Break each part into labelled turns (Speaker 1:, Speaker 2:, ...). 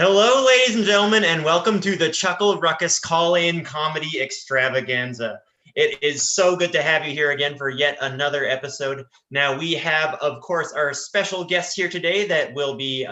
Speaker 1: Hello, ladies and gentlemen, and welcome to the Chuckle Ruckus Call-In Comedy Extravaganza. It is so good to have you here again for yet another episode. Now, we have, of course, our special guest here today that will be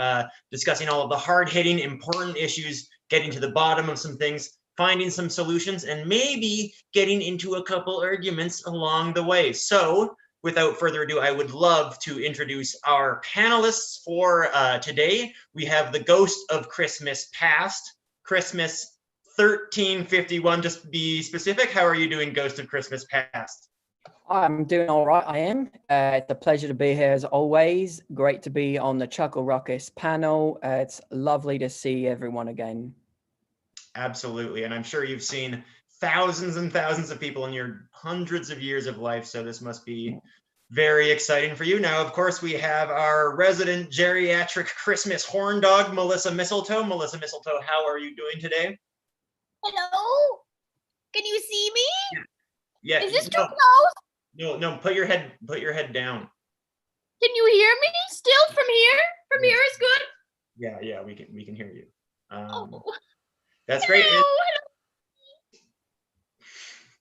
Speaker 1: discussing all of the hard-hitting, important issues, getting to the bottom of some things, finding some solutions, and maybe getting into a couple arguments along the way. So, without further ado, I would love to introduce our panelists for today. We have the Ghost of Christmas Past, Christmas 1351, just to be specific. How are you doing, Ghost of Christmas Past?
Speaker 2: I'm doing all right, I am. It's a pleasure to be here as always. Great to be on the Chuckle Ruckus panel. It's lovely to see everyone again.
Speaker 1: Absolutely, and I'm sure you've seen thousands and thousands of people in your hundreds of years of life, so this must be very exciting for you. Now, of course, we have our resident geriatric Christmas horn dog, Melissa Mistletoe. Melissa Mistletoe, how are you doing today?
Speaker 3: Hello? Can you see me?
Speaker 1: Yeah.
Speaker 3: Is this too close?
Speaker 1: No, put your head down.
Speaker 3: Can you hear me still from here? From here is good?
Speaker 1: Yeah, we can hear you.
Speaker 3: Oh.
Speaker 1: That's great.
Speaker 3: Hello.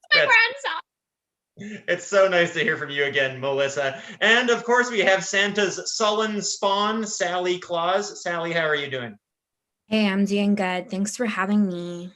Speaker 3: It's my grandson.
Speaker 1: It's so nice to hear from you again, Melissa. And of course, we have Santa's sullen spawn, Sally Claus. Sally, how are you doing?
Speaker 4: Hey, I'm doing good. Thanks for having me.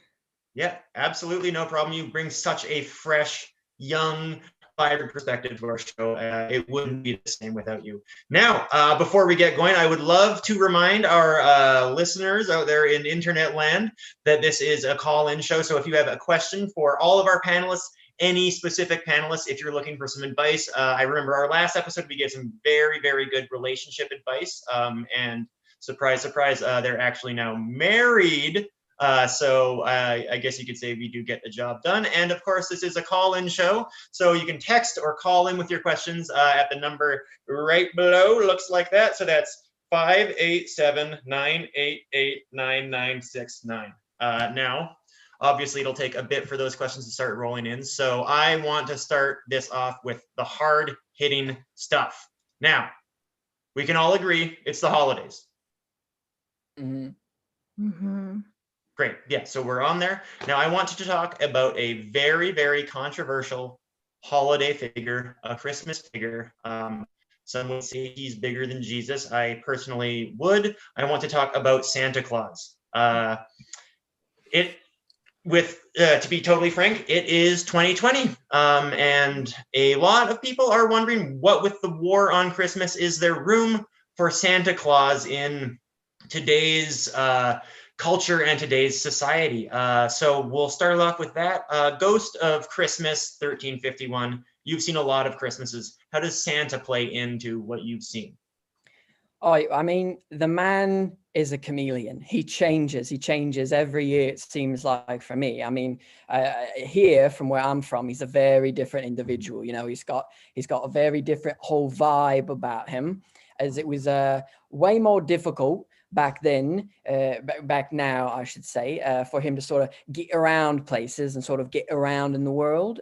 Speaker 1: Yeah, absolutely no problem. You bring such a fresh, young, vibrant perspective to our show. It wouldn't be the same without you. Now, before we get going, I would love to remind our listeners out there in internet land that this is a call-in show. So if you have a question for all of our panelists, any specific panelists, if you're looking for some advice, I remember our last episode, we gave some very, very good relationship advice. And surprise, surprise, they're actually now married. So I guess you could say we do get the job done. And of course, this is a call-in show. So you can text or call in with your questions at the number right below. Looks like that. So that's 587-988-9969. Now, obviously, it'll take a bit for those questions to start rolling in. So I want to start this off with the hard-hitting stuff. Now, we can all agree it's the holidays. Great. Yeah, so we're on there. Now, I want to talk about a very, very controversial holiday figure, a Christmas figure. Some would say he's bigger than Jesus. I personally would. I want to talk about Santa Claus. To be totally frank, it is 2020, and a lot of people are wondering, what with the war on Christmas, is there room for Santa Claus in today's culture and today's society? So we'll start off with that. Ghost of Christmas 1351. You've seen a lot of Christmases. How does Santa play into what you've seen?
Speaker 2: Oh, I mean, the man is a chameleon. He changes every year, it seems like, for me. I mean, here from where I'm from, he's a very different individual. You know, he's got a very different whole vibe about him, as it was way more difficult back then, back now, I should say, for him to sort of get around places and sort of get around in the world.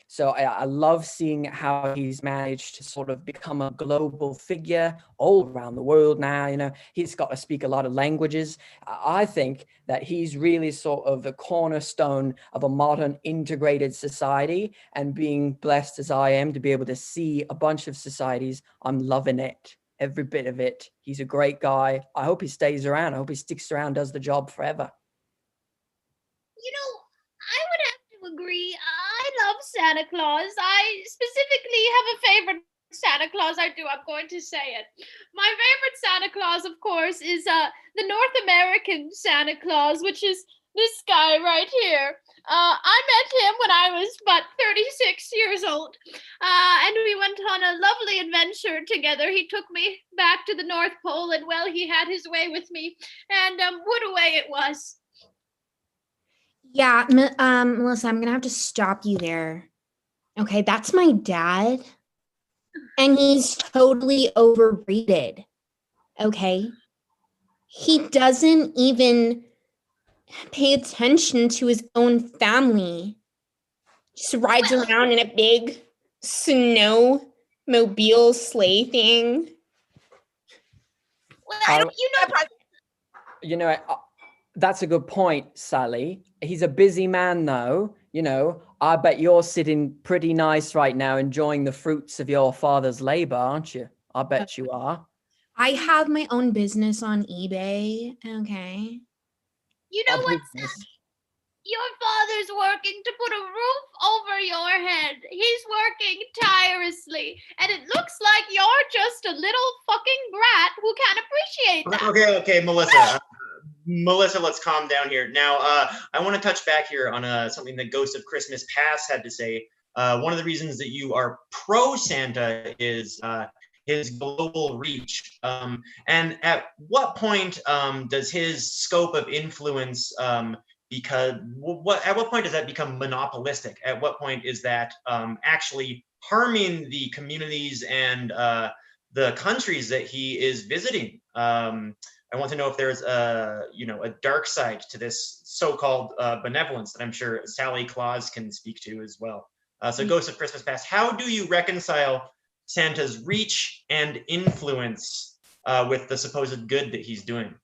Speaker 2: So I love seeing how he's managed to sort of become a global figure all around the world now. You know, he's got to speak a lot of languages. I think that he's really sort of the cornerstone of a modern integrated society, and being blessed as I am to be able to see a bunch of societies, I'm loving it. Every bit of it. He's a great guy. I hope he stays around. I hope he sticks around, does the job forever.
Speaker 3: You know, I would have to agree. I love Santa Claus. I specifically have a favorite Santa Claus. I'm going to say it. My favorite Santa Claus, of course, is the North American Santa Claus, which is this guy right here. I met him when I was about 36 years old, and we went on a lovely adventure together. He took me back to the North Pole, and, well, he had his way with me, and what a way it was.
Speaker 4: Yeah, Melissa, I'm going to have to stop you there. Okay, that's my dad, and he's totally overrated, okay? He doesn't even pay attention to his own family. Just rides around in a big snowmobile sleigh thing.
Speaker 3: Well,
Speaker 2: That's a good point, Sally. He's a busy man, though. You know, I bet you're sitting pretty nice right now, enjoying the fruits of your father's labor, aren't you? I bet you are.
Speaker 4: I have my own business on eBay. Okay.
Speaker 3: You know
Speaker 2: A
Speaker 3: what?
Speaker 2: business.
Speaker 3: Your father's working to put a roof over your head. He's working tirelessly, and it looks like you're just a little fucking brat who can't appreciate that.
Speaker 1: Okay, Melissa. Melissa, let's calm down here. Now, I want to touch back here on something that Ghost of Christmas Past had to say. One of the reasons that you are pro Santa is his global reach. And at what point does his scope of influence at what point does that become monopolistic? At what point is that actually harming the communities and the countries that he is visiting? I want to know if there's a dark side to this so-called benevolence that I'm sure Sally Claus can speak to as well. So Ghost of Christmas Past, how do you reconcile Santa's reach and influence with the supposed good that he's doing?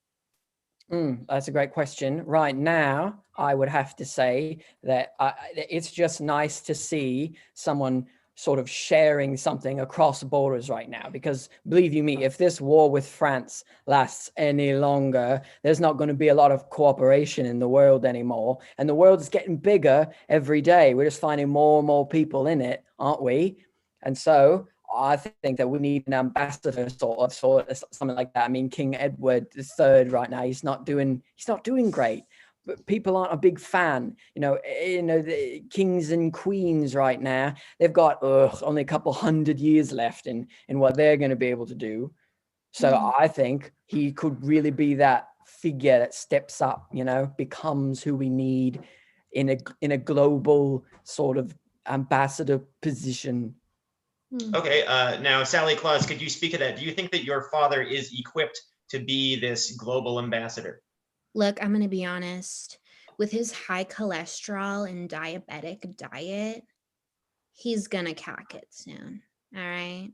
Speaker 2: That's a great question. Right now, I would have to say that it's just nice to see someone sort of sharing something across borders right now, because believe you me, if this war with France lasts any longer, there's not going to be a lot of cooperation in the world anymore. And the world is getting bigger every day. We're just finding more and more people in it, aren't we? And so I think that we need an ambassador sort of something like that. I mean, King Edward III right now, he's not doing great. But people aren't a big fan. The kings and queens right now, they've got only a couple hundred years left in what they're going to be able to do. So I think he could really be that figure that steps up, becomes who we need in a global sort of ambassador position.
Speaker 1: Okay, now Sally Claus, could you speak to that? Do you think that your father is equipped to be this global ambassador?
Speaker 4: Look, I'm going to be honest. With his high cholesterol and diabetic diet, he's going to cack it soon. All right.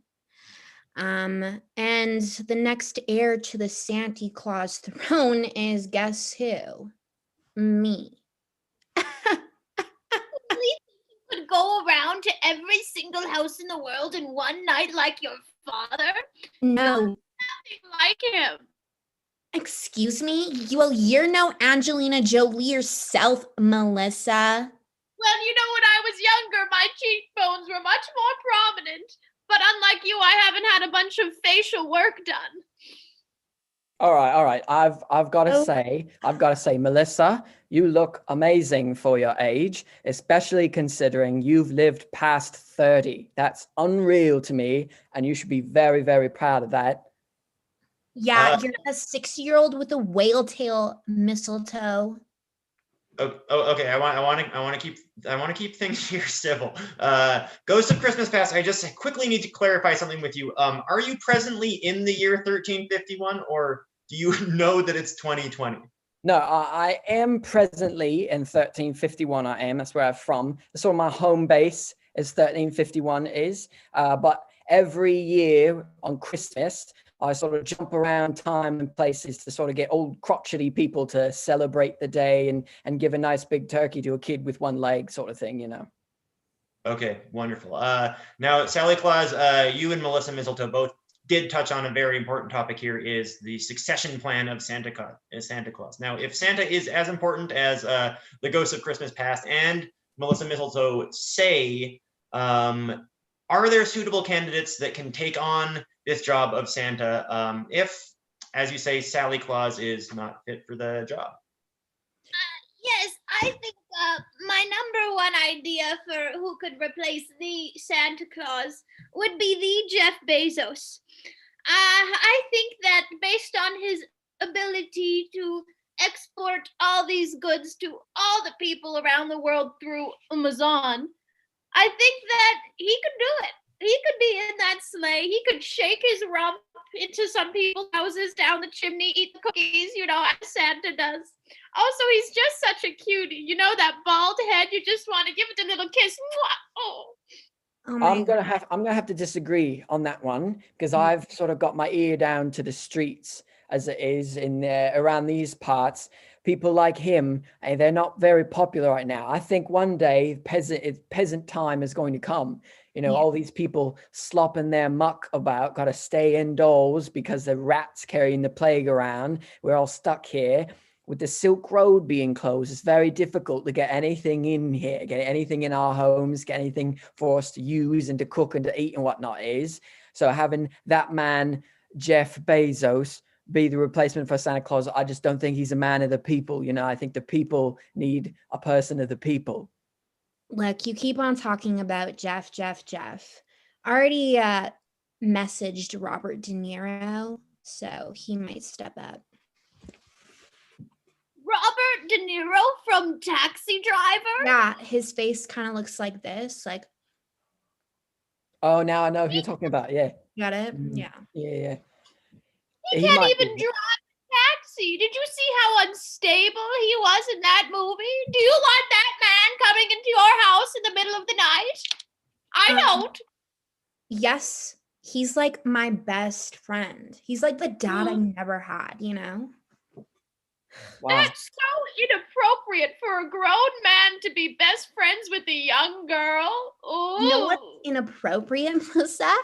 Speaker 4: And the next heir to the Santa Claus throne is, guess who? Me.
Speaker 3: Could go around to every single house in the world in one night like your father?
Speaker 4: No.
Speaker 3: Nothing like him.
Speaker 4: Excuse me? Well, you're no Angelina Jolie yourself, Melissa.
Speaker 3: Well, when I was younger, my cheekbones were much more prominent. But unlike you, I haven't had a bunch of facial work done.
Speaker 2: All right. I've got to say, Melissa, you look amazing for your age, especially considering you've lived past 30. That's unreal to me, and you should be very, very proud of that.
Speaker 4: Yeah, you're a 6-year-old with a whale tail, mistletoe.
Speaker 1: Okay. I want to keep things here civil. Ghost of Christmas Past, I just quickly need to clarify something with you. Are you presently in the year 1351, or do you know that it's 2020?
Speaker 2: No, I am presently in 1351. I am. That's where I'm from. That's where my home base is. 1351 is. But every year on Christmas, I sort of jump around time and places to sort of get old crotchety people to celebrate the day and give a nice big turkey to a kid with one leg, sort of thing,
Speaker 1: Okay, wonderful. Now, Sally Claus, you and Melissa Mistletoe both did touch on a very important topic here, is the succession plan of Santa Claus. Now, if Santa is as important as the Ghost of Christmas Past and Melissa Mistletoe say, are there suitable candidates that can take on this job of Santa if, as you say, Sally Claus is not fit for the job?
Speaker 3: Yes, I think my number one idea for who could replace the Santa Claus would be the Jeff Bezos. I think that based on his ability to export all these goods to all the people around the world through Amazon, I think that he could do it. He could be in that sleigh. He could shake his rump into some people's houses down the chimney, eat the cookies, as Santa does. Also, he's just such a cutie. That bald head, you just want to give it a little kiss. Oh.
Speaker 2: I'm gonna have to disagree on that one, because I've sort of got my ear down to the streets as it is in there around these parts. people like him, they're not very popular right now. I think one day peasant time is going to come. You know, all these people slopping their muck about, got to stay indoors because the rats carrying the plague around. We're all stuck here. With the Silk Road being closed, it's very difficult to get anything in here, get anything in our homes, get anything for us to use and to cook and to eat and whatnot is. So having that man, Jeff Bezos, be the replacement for Santa Claus, I just don't think he's a man of the people. You know, I think the people need a person of the people.
Speaker 4: Look, you keep on talking about Jeff. I already messaged Robert De Niro, so he might step up.
Speaker 3: Robert De Niro from Taxi Driver?
Speaker 4: Yeah, his face kind of looks like this. Like,
Speaker 2: oh, now I know who you're talking about. Yeah.
Speaker 4: got it?
Speaker 2: Mm.
Speaker 4: Yeah.
Speaker 2: Yeah.
Speaker 3: He can't even drive a taxi. Did you see how unstable he was in that movie? Do you want that man coming into your house in the middle of the night? I don't.
Speaker 4: Yes, he's like my best friend. He's like the dad I never had, you know?
Speaker 2: Wow.
Speaker 3: That's so inappropriate for a grown man to be best friends with a young girl. Ooh.
Speaker 4: You know what's inappropriate, Melissa?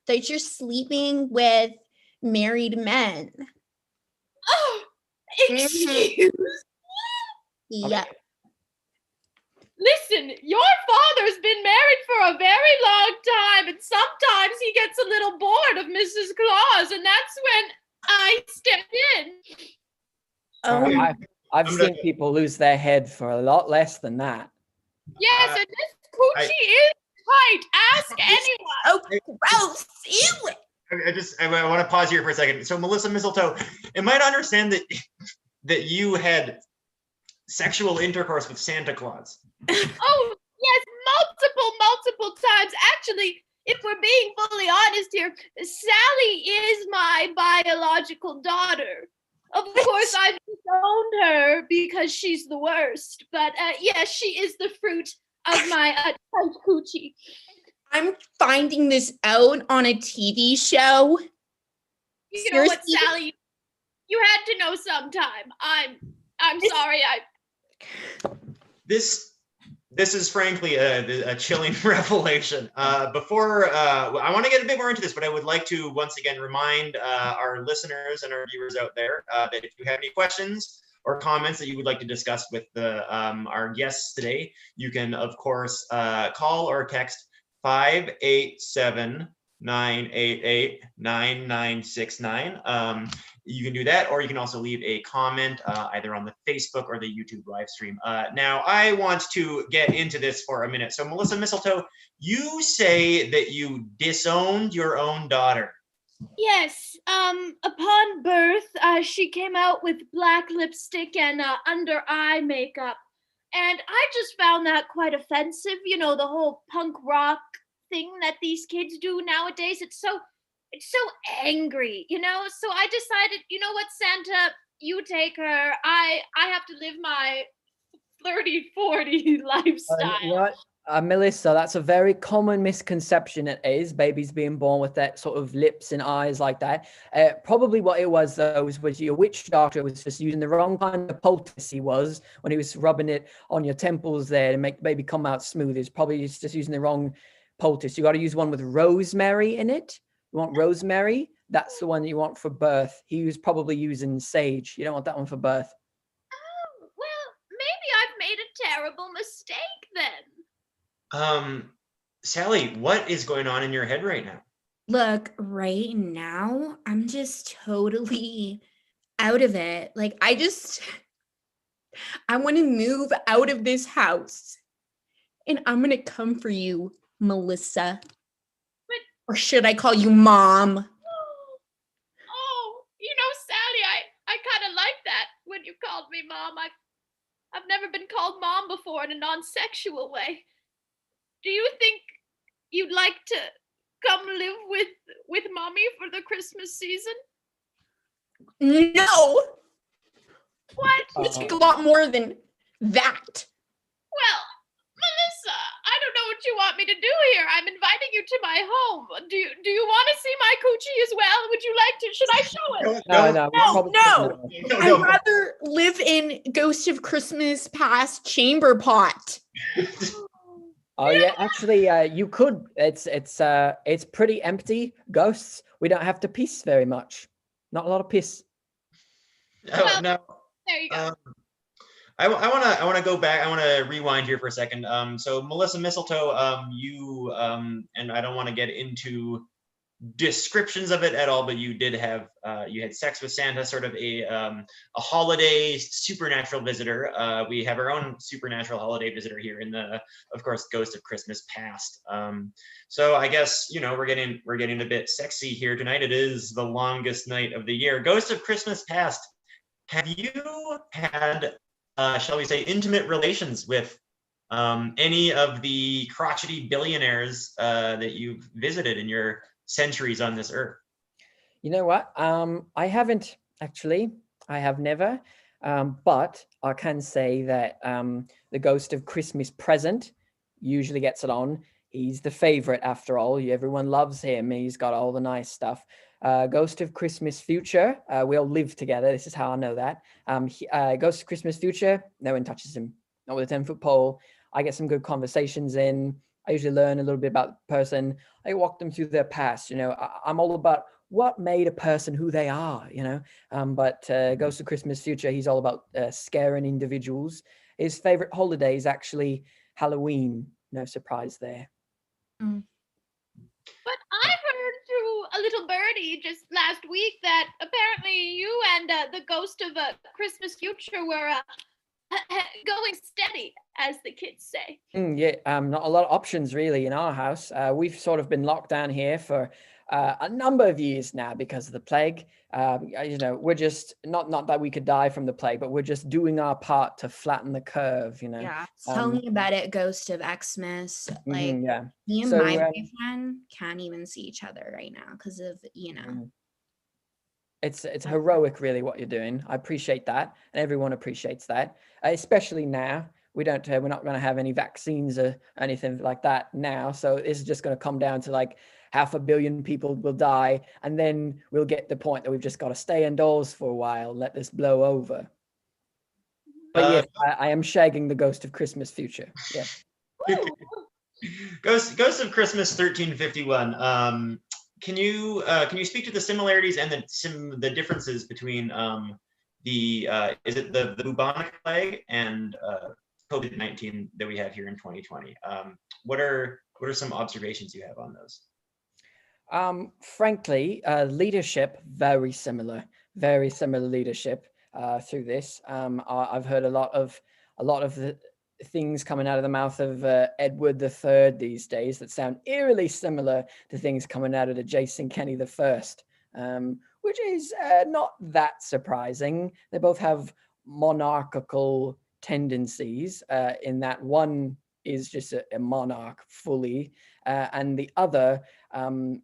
Speaker 4: That you're sleeping with married men.
Speaker 3: Oh, excuse me.
Speaker 4: Yeah.
Speaker 3: Listen, your father's been married for a very long time, and sometimes he gets a little bored of Mrs. Claus, and that's when I step in.
Speaker 2: I've seen people lose their head for a lot less than that.
Speaker 3: Yes, and this coochie is tight. Ask anyone.
Speaker 4: Oh, gross. Ew.
Speaker 1: I want to pause here for a second. So, Melissa Mistletoe, am I to understand that you had sexual intercourse with Santa Claus?
Speaker 3: Oh, yes, multiple times. Actually, if we're being fully honest here, Sally is my biological daughter. Of course, I've disowned her because she's the worst. But yes, she is the fruit of my tight coochie.
Speaker 4: I'm finding this out on a TV show.
Speaker 3: You know what, Sally? You had to know sometime. I'm sorry.
Speaker 1: This is frankly a chilling revelation. Before I want to get a bit more into this, but I would like to once again remind our listeners and our viewers out there that if you have any questions or comments that you would like to discuss with our guests today, you can of course call or text 587-988-9969. You can do that, or you can also leave a comment either on the Facebook or the YouTube live stream. Now, I want to get into this for a minute. So, Melissa Mistletoe, you say that you disowned your own daughter.
Speaker 3: Yes. Upon birth, she came out with black lipstick and under eye makeup. And I just found that quite offensive. You know, the whole punk rock thing that these kids do nowadays. It's so angry, you know? So I decided, you know what, Santa, you take her. I have to live my 30-40 lifestyle.
Speaker 2: You know what? Melissa, that's a very common misconception. It is babies being born with that sort of lips and eyes like that. Probably what it was, though, was your witch doctor was just using the wrong kind of poultice he was when he was rubbing it on your temples there to make the baby come out smooth. He's probably just using the wrong poultice. You got to use one with rosemary in it. You want rosemary? That's the one you want for birth. He was probably using sage. You don't want that one for birth.
Speaker 3: Oh, well, maybe I've made a terrible mistake then.
Speaker 1: Sally, what is going on in your head right now?
Speaker 4: Look, right now, I'm just totally out of it. Like, I want to move out of this house. And I'm going to come for you, Melissa. Or should I call you Mom?
Speaker 3: Oh, you know, Sally, I kind of like that when you called me Mom. I've never been called Mom before in a non-sexual way. Do you think you'd like to come live with Mommy for the Christmas season?
Speaker 4: No.
Speaker 3: What?
Speaker 4: It's like a lot more than that.
Speaker 3: Well, Melissa, I don't know what you you want me to do here? I'm inviting you to my home. Do you want to see my coochie as well? Would you like to? Should I show it?
Speaker 2: No, we probably shouldn't.
Speaker 4: I'd rather live in Ghost of Christmas Past chamber pot.
Speaker 2: Oh yeah, actually, you could. It's pretty empty. Ghosts. We don't have to piss very much. Not a lot of piss.
Speaker 1: Oh, no.
Speaker 3: There you go.
Speaker 1: I want to go back. I want to rewind here for a second. So Melissa Mistletoe, you and I don't want to get into descriptions of it at all, but you did have you had sex with Santa, sort of a holiday supernatural visitor. We have our own supernatural holiday visitor here in the, of course, Ghost of Christmas Past. So I guess we're getting a bit sexy here tonight. It is the longest night of the year. Ghost of Christmas Past. Have you had, shall we say, intimate relations with any of the crotchety billionaires that you've visited in your centuries on this earth?
Speaker 2: You know what? I haven't actually. I have never. But I can say that the Ghost of Christmas Present usually gets it on. He's the favorite after all. Everyone loves him. He's got all the nice stuff. Ghost of Christmas Future, we'll live together. This is how I know that. Ghost of Christmas Future, no one touches him. Not with a 10-foot pole. I get some good conversations in. I usually learn a little bit about the person. I walk them through their past. I'm all about what made a person who they are, but Ghost of Christmas Future, he's all about scaring individuals. His favorite holiday is actually Halloween. No surprise there.
Speaker 3: But I heard through a little birdie just last week that apparently you and the Ghost of Christmas Future were going steady, as the kids say.
Speaker 2: Not a lot of options really in our house. We've sort of been locked down here for a number of years now because of the plague. We're just not that we could die from the plague, but we're just doing our part to flatten the curve.
Speaker 4: Yeah, tell me about it, Ghost of Xmas. Like me and
Speaker 2: So,
Speaker 4: my boyfriend can't even see each other right now because of
Speaker 2: It's heroic, really, what you're doing. I appreciate that, and everyone appreciates that, especially now. We're not going to have any vaccines or anything like that now, so it's just going to come down to like 500 million people will die, and then we'll get the point that we've just got to stay indoors for a while, let this blow over. But yes, I am shagging the Ghost of Christmas Future. Yeah.
Speaker 1: Ghost of Christmas 1351. Can you speak to the similarities and the differences between is it the bubonic plague and COVID-19 that we have here in 2020? What are some observations you have on those?
Speaker 2: Frankly, leadership very similar leadership through this. I've heard a lot of the things coming out of the mouth of Edward III these days that sound eerily similar to things coming out of the Jason Kenney I, which is not that surprising. They both have monarchical tendencies in that one is just a monarch fully, and the other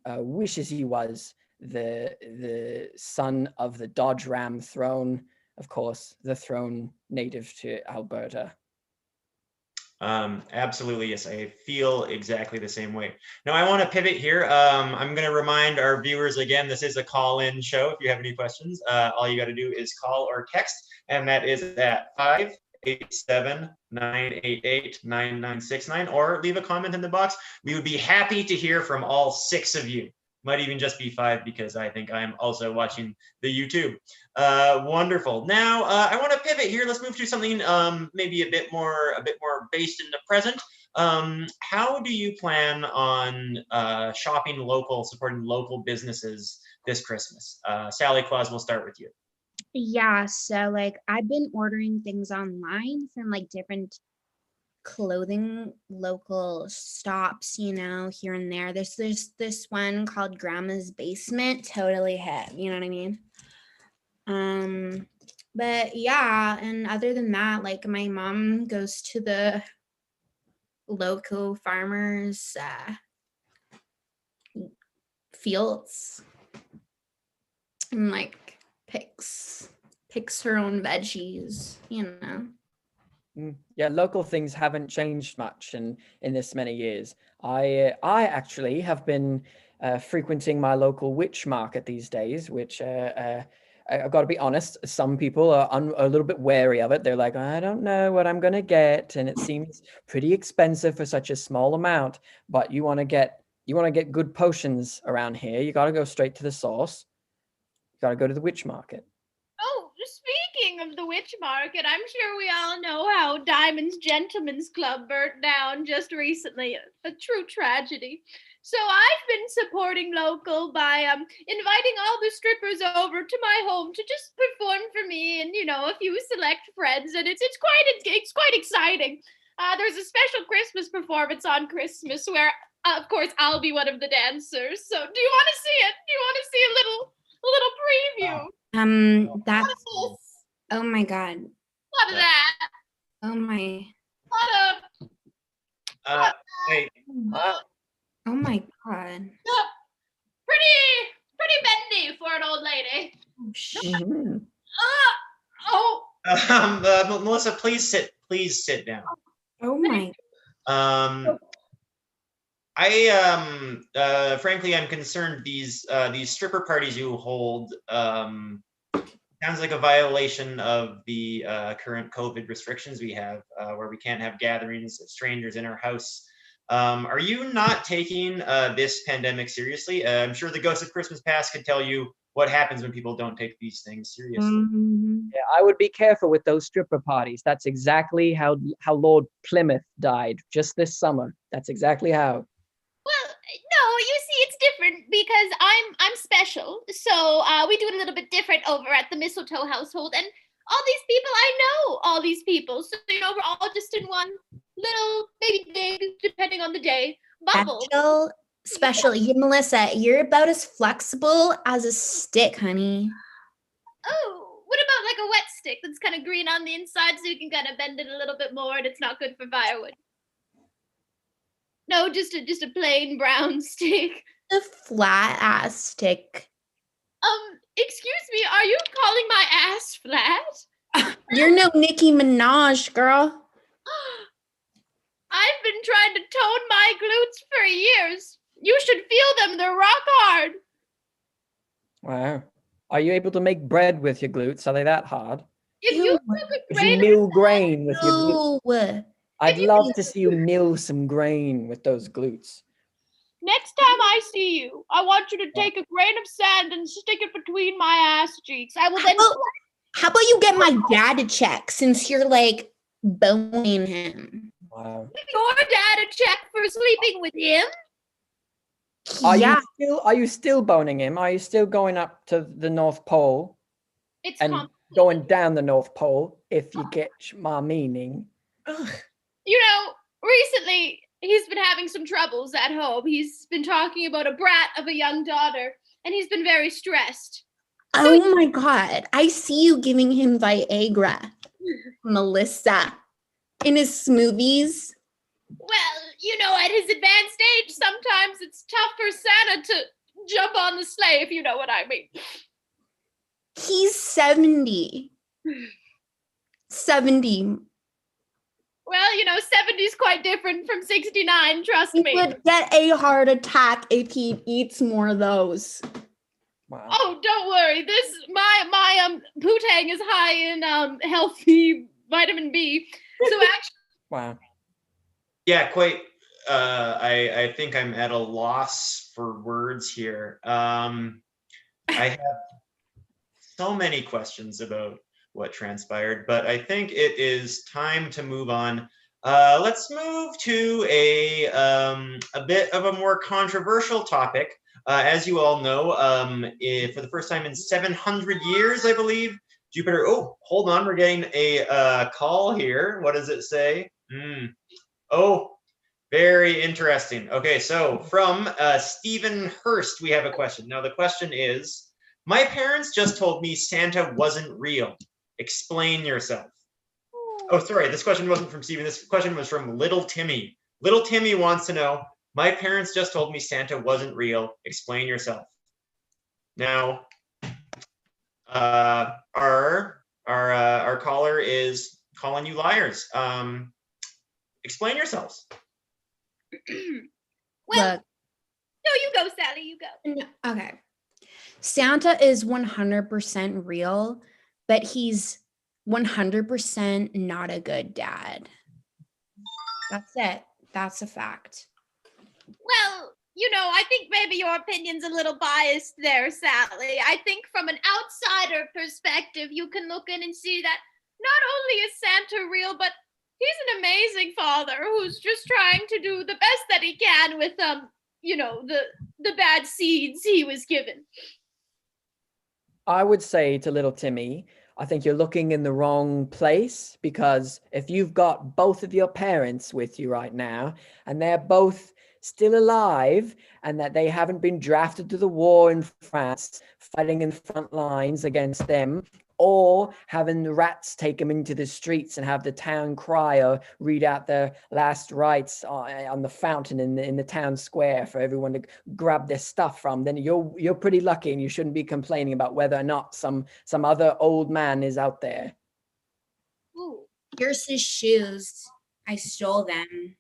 Speaker 2: wishes he was the son of the Dodge Ram throne, of course, the throne native to Alberta.
Speaker 1: Absolutely, yes. I feel exactly the same way. Now I want to pivot here. I'm going to remind our viewers again, this is a call-in show. If you have any questions, all you got to do is call or text, and that is at 587-988-9969, or leave a comment in the box. We would be happy to hear from all 6 of you. Might even just be 5 because I think I'm also watching the YouTube. Wonderful. Now I want to pivot here. Let's move to something maybe a bit more based in the present. How do you plan on shopping local, supporting local businesses this Christmas? Sally Claus, we'll start with you.
Speaker 4: Yeah, so like I've been ordering things online from like different clothing local stops, here and there. There's this one called Grandma's Basement, totally hit, you know what I mean? But yeah, and other than that, like my mom goes to the local farmers fields and like picks her own veggies,
Speaker 2: Yeah, local things haven't changed much in this many years. I actually have been frequenting my local witch market these days, which I've got to be honest, some people are a little bit wary of it. They're like, I don't know what I'm going to get, and it seems pretty expensive for such a small amount. But you want to get good potions around here, you got to go straight to the source. You got to go to the witch market.
Speaker 3: Oh, speaking of the witch market, I'm sure we all know how Diamond's Gentlemen's Club burnt down just recently. A true tragedy. So I've been supporting local by inviting all the strippers over to my home to just perform for me and a few select friends, and it's quite exciting. There's a special Christmas performance on Christmas where, of course, I'll be one of the dancers. So do you want to see it? Do you want to see a little preview?
Speaker 4: That's, oh my God.
Speaker 3: What of that?
Speaker 4: Oh my.
Speaker 3: What of
Speaker 1: Hey,
Speaker 4: Oh my God.
Speaker 3: pretty bendy for an old lady.
Speaker 4: Oh, shit.
Speaker 3: Oh,
Speaker 1: Melissa, please sit down.
Speaker 4: Oh my.
Speaker 1: Frankly, I'm concerned these stripper parties you hold sounds like a violation of the current COVID restrictions we have, where we can't have gatherings of strangers in our house. Are you not taking this pandemic seriously? I'm sure the Ghost of Christmas Past could tell you what happens when people don't take these things seriously.
Speaker 2: Yeah, I would be careful with those stripper parties. That's exactly how Lord Plymouth died just this summer. That's exactly how.
Speaker 3: well, no, you see, it's different because I'm special. So we do it a little bit different over at the Mistletoe household, and all these people, I know all these people. So we're all just in one little, maybe big, depending on the day, bubble.
Speaker 4: Special. Melissa, you're about as flexible as a stick, honey.
Speaker 3: Oh, what about like a wet stick that's kind of green on the inside so you can kind of bend it a little bit more and it's not good for firewood? No, just a plain brown stick.
Speaker 4: A flat ass stick.
Speaker 3: Excuse me, are you calling my ass flat?
Speaker 4: You're no Nicki Minaj, girl.
Speaker 3: I've been trying to tone my glutes for years. You should feel them, they're rock hard.
Speaker 2: Wow. Are you able to make bread with your glutes? Are they that hard?
Speaker 3: If
Speaker 4: Ew.
Speaker 3: you took a
Speaker 2: If you
Speaker 3: grain
Speaker 2: mill grain with your glutes.
Speaker 4: Ooh.
Speaker 2: I'd love to see you mill some grain with those glutes.
Speaker 3: next time I see you, I want you to take a grain of sand and stick it between my ass cheeks. I will then.
Speaker 4: How about you get my dad to check since you're like boning him?
Speaker 2: Wow.
Speaker 3: Your dad a check for sleeping with him?
Speaker 2: Are you still boning him? Are you still going up to the North Pole
Speaker 3: It's
Speaker 2: and going down the North Pole, if you get my meaning?
Speaker 4: Ugh.
Speaker 3: Recently he's been having some troubles at home. He's been talking about a brat of a young daughter, and he's been very stressed.
Speaker 4: Oh my God. I see you giving him Viagra, Melissa, in his smoothies.
Speaker 3: Well, at his advanced age, sometimes it's tough for Santa to jump on the sleigh, if you know what I mean.
Speaker 4: He's 70. 70.
Speaker 3: Well, 70's quite different from 69, trust
Speaker 4: He
Speaker 3: me.
Speaker 4: would get a heart attack if he eats more of those.
Speaker 2: Wow.
Speaker 3: Oh, don't worry. My poo-tang is high in healthy vitamin B. So actually,
Speaker 2: Wow.
Speaker 1: Yeah, quite. I think I'm at a loss for words here. I have so many questions about what transpired, but I think it is time to move on. Let's move to a bit of a more controversial topic. As you all know, for the first time in 700 years, I believe, Jupiter. Oh, hold on, we're getting a call here. What does it say? Oh, very interesting. Okay, so from Stephen Hurst, we have a question. Now, the question is, my parents just told me Santa wasn't real. Explain yourself. Oh, sorry, this question wasn't from Stephen. This question was from Little Timmy. Little Timmy wants to know, my parents just told me Santa wasn't real. Explain yourself. Now, our caller is calling you liars. Explain yourselves.
Speaker 3: Well,
Speaker 4: Look,
Speaker 3: no, you go, Sally. You go.
Speaker 4: okay. Santa is 100% real, but he's 100% not a good dad. That's it. That's a fact.
Speaker 3: Well, I think maybe your opinion's a little biased there, Sally. I think from an outsider perspective, you can look in and see that not only is Santa real, but he's an amazing father who's just trying to do the best that he can with the bad seeds he was given.
Speaker 2: I would say to little Timmy, I think you're looking in the wrong place, because if you've got both of your parents with you right now and they're both still alive and that they haven't been drafted to the war in France, fighting in the front lines against them, or having the rats take them into the streets and have the town crier read out their last rites on the fountain in the town square for everyone to grab their stuff from, then you're pretty lucky, and you shouldn't be complaining about whether or not some other old man is out there.
Speaker 3: Ooh.
Speaker 4: Here's his shoes. I stole them.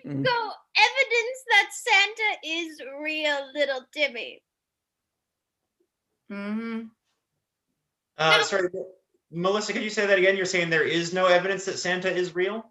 Speaker 3: So, evidence that Santa is real, little Timmy.
Speaker 4: Mm-hmm.
Speaker 1: Sorry, Melissa, could you say that again? You're saying there is no evidence that Santa is real?
Speaker 3: No,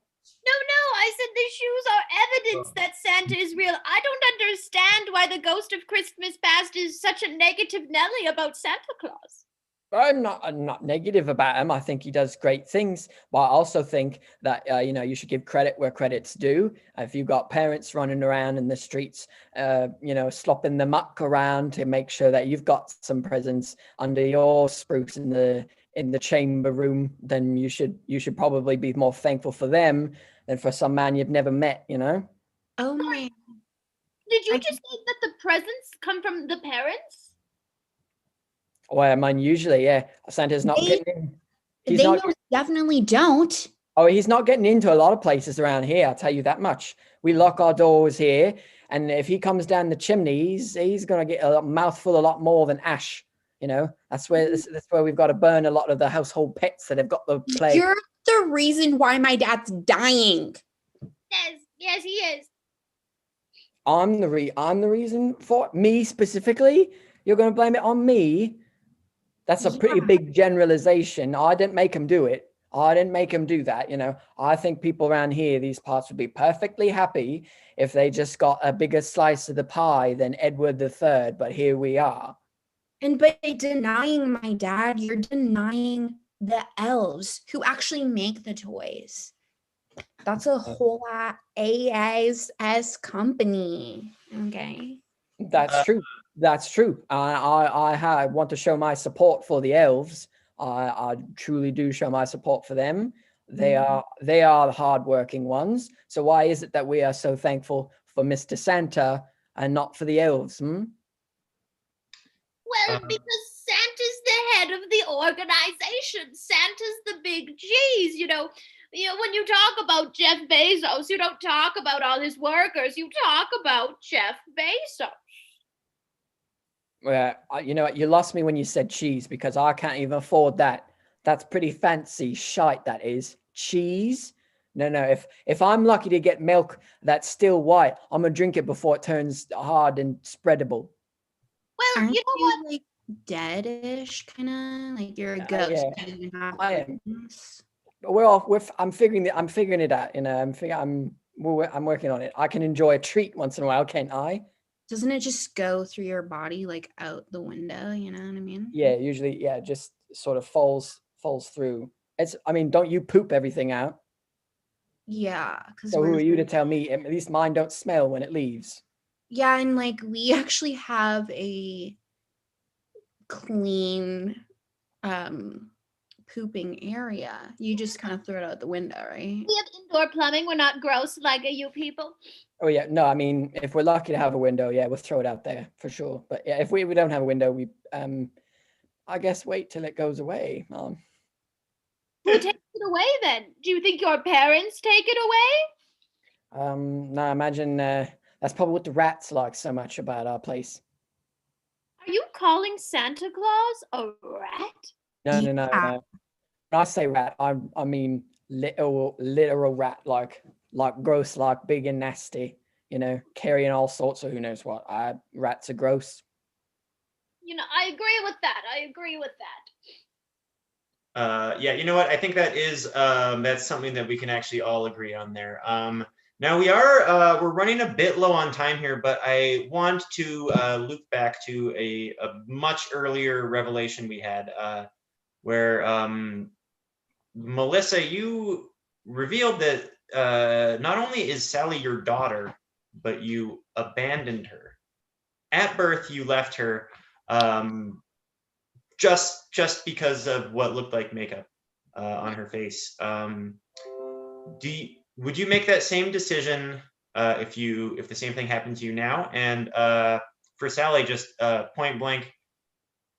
Speaker 3: I said the shoes are evidence that Santa is real. I don't understand why the ghost of Christmas past is such a negative Nelly about Santa Claus.
Speaker 2: I'm not negative about him. I think he does great things, but I also think that you should give credit where credit's due. If you've got parents running around in the streets, slopping the muck around to make sure that you've got some presents under your spruce in the chamber room, then you should probably be more thankful for them than for some man you've never met.
Speaker 4: Oh my.
Speaker 3: Did you just say that the presents come from the parents?
Speaker 2: Well, I mean, usually, yeah, Santa's not getting in.
Speaker 4: Definitely don't.
Speaker 2: Oh, he's not getting into a lot of places around here, I'll tell you that much. We lock our doors here, and if he comes down the chimney, he's going to get a mouthful a lot more than ash. That's where we've got to burn a lot of the household pets that have got the plague.
Speaker 4: You're the reason why my dad's dying.
Speaker 3: Yes, he is.
Speaker 2: I'm the reason for it. Me specifically? You're going to blame it on me? That's a pretty big generalization. I didn't make him do it. I didn't make him do that. I think people around here, these parts, would be perfectly happy if they just got a bigger slice of the pie than Edward III. But here we are.
Speaker 4: And by denying my dad, you're denying the elves who actually make the toys. That's a whole AAS company. Okay.
Speaker 2: That's true. That's true. I want to show my support for the elves. I truly do show my support for them. They are the hardworking ones. So why is it that we are so thankful for Mr. Santa and not for the elves?
Speaker 3: Well, because Santa's the head of the organization. Santa's the big G's. When you talk about Jeff Bezos, you don't talk about all his workers. You talk about Jeff Bezos.
Speaker 2: You know what? You lost me when you said cheese, because I can't even afford that. That's pretty fancy shite, that is. Cheese? No. If I'm lucky to get milk that's still white, I'm gonna drink it before it turns hard and spreadable.
Speaker 3: Well,
Speaker 4: Aren't
Speaker 3: you know what?
Speaker 4: like deadish, kind of like you're a ghost.
Speaker 2: Yeah, I am. But I'm figuring it out. I'm working on it. I can enjoy a treat once in a while, can't I?
Speaker 4: Doesn't it just go through your body, like out the window? You know what I mean?
Speaker 2: Yeah, usually, yeah, just sort of falls through. Don't you poop everything out?
Speaker 4: Yeah.
Speaker 2: So who are you to tell me? At least mine don't smell when it leaves.
Speaker 4: Yeah, and like we actually have a clean pooping area. You just kind of throw it out the window, right?
Speaker 3: We have indoor plumbing. We're not gross like you people.
Speaker 2: Oh yeah, no, if we're lucky to have a window, yeah, we'll throw it out there for sure. But yeah, if we don't have a window, we I guess wait till it goes away.
Speaker 3: Who takes it away then? Do you think your parents take it away?
Speaker 2: No, I imagine that's probably what the rats like so much about our place.
Speaker 3: Are you calling Santa Claus a rat?
Speaker 2: No. When I say rat, I mean literal rat, like gross, like big and nasty, you know, carrying all sorts of who knows what. Rats are gross.
Speaker 3: I agree with that.
Speaker 1: Yeah, you know what? I think that is that's something that we can actually all agree on there. Now we're running a bit low on time here, but I want to loop back to a much earlier revelation we had, where Melissa, you revealed that not only is Sally your daughter, but you abandoned her. At birth, you left her just because of what looked like makeup on her face. Would you make that same decision if the same thing happened to you now? And for Sally, just point blank,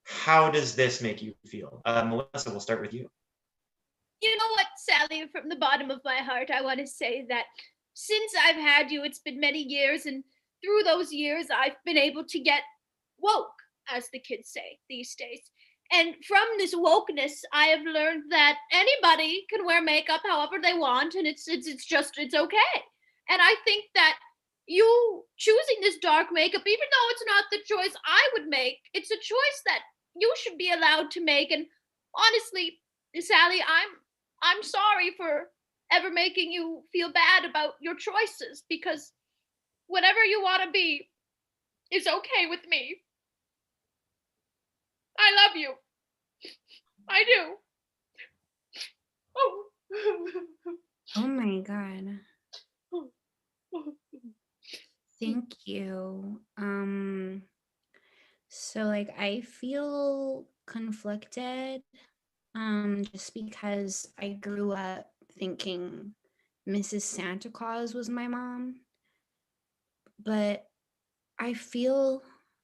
Speaker 1: how does this make you feel? Melissa, we'll start with you.
Speaker 3: You know what, Sally, from the bottom of my heart, I want to say that since I've had you, it's been many years, and through those years, I've been able to get woke, as the kids say these days. And from this wokeness, I have learned that anybody can wear makeup however they want, and it's okay. And I think that you choosing this dark makeup, even though it's not the choice I would make, it's a choice that you should be allowed to make. And honestly, Sally, I'm sorry for ever making you feel bad about your choices, because whatever you want to be is okay with me. I love you. I do. Oh.
Speaker 4: Oh my God. Thank you. So like I feel conflicted just because I grew up thinking Mrs. Santa Claus was my mom. But I feel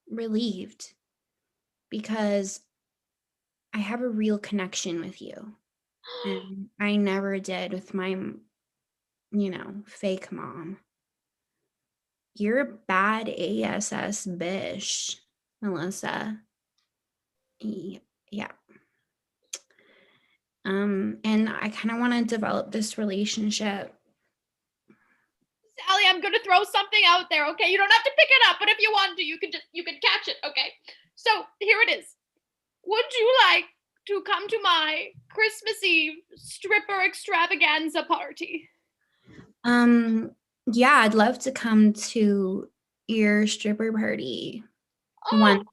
Speaker 4: relieved because I have a real connection with you. And I never did with my, fake mom. You're a bad ASS bish, Melissa. Yeah. And I kind of want to develop this relationship.
Speaker 3: Sally, I'm going to throw something out there, okay? You don't have to pick it up, but if you want to, you can catch it, okay? So here it is. Would you like to come to my Christmas Eve stripper extravaganza party?
Speaker 4: Yeah, I'd love to come to your stripper party once,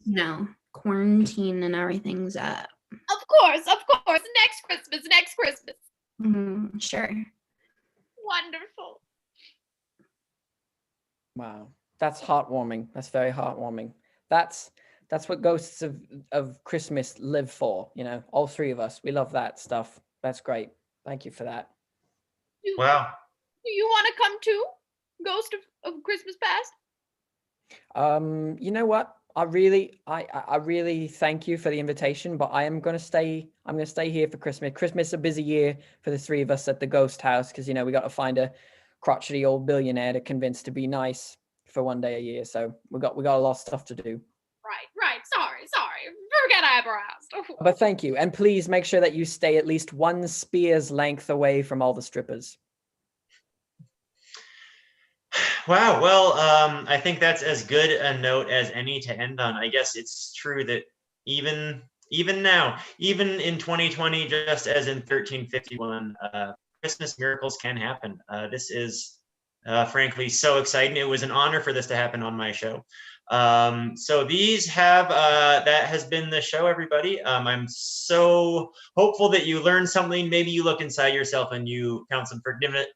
Speaker 4: quarantine and everything's up.
Speaker 3: Of course. Next Christmas.
Speaker 4: Sure.
Speaker 3: Wonderful.
Speaker 2: Wow, that's heartwarming. That's very heartwarming. That's what ghosts of Christmas live for. All three of us. We love that stuff. That's great. Thank you for that.
Speaker 1: Wow.
Speaker 3: Do you want to come too, Ghost of Christmas Past?
Speaker 2: You know what? I really thank you for the invitation, but I'm gonna stay here for Christmas. Christmas is a busy year for the three of us at the ghost house, because we got to find a crotchety old billionaire to convince to be nice for one day a year. So we got a lot of stuff to do.
Speaker 3: Right. Sorry. Forget I ever asked.
Speaker 2: But thank you, and please make sure that you stay at least one spear's length away from all the strippers.
Speaker 1: Wow. Well, I think that's as good a note as any to end on. I guess it's true that even now, even in 2020, just as in 1351, Christmas miracles can happen. This is frankly so exciting. It was an honor for this to happen on my show. So these have that has been the show, everybody. I'm so hopeful that you learned something. Maybe you look inside yourself and you found some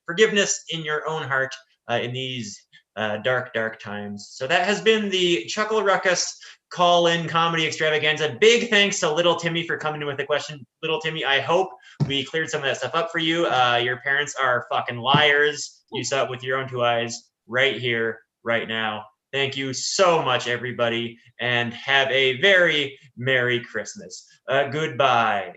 Speaker 1: forgiveness in your own heart in these dark times. So that has been the Chuckle Ruckus call-in comedy extravaganza. Big thanks to Little Timmy for coming in with a question. Little Timmy, I hope we cleared some of that stuff up for you. Your parents are fucking liars. You saw it with your own two eyes right here, right now. Thank you so much, everybody, and have a very Merry Christmas. Goodbye.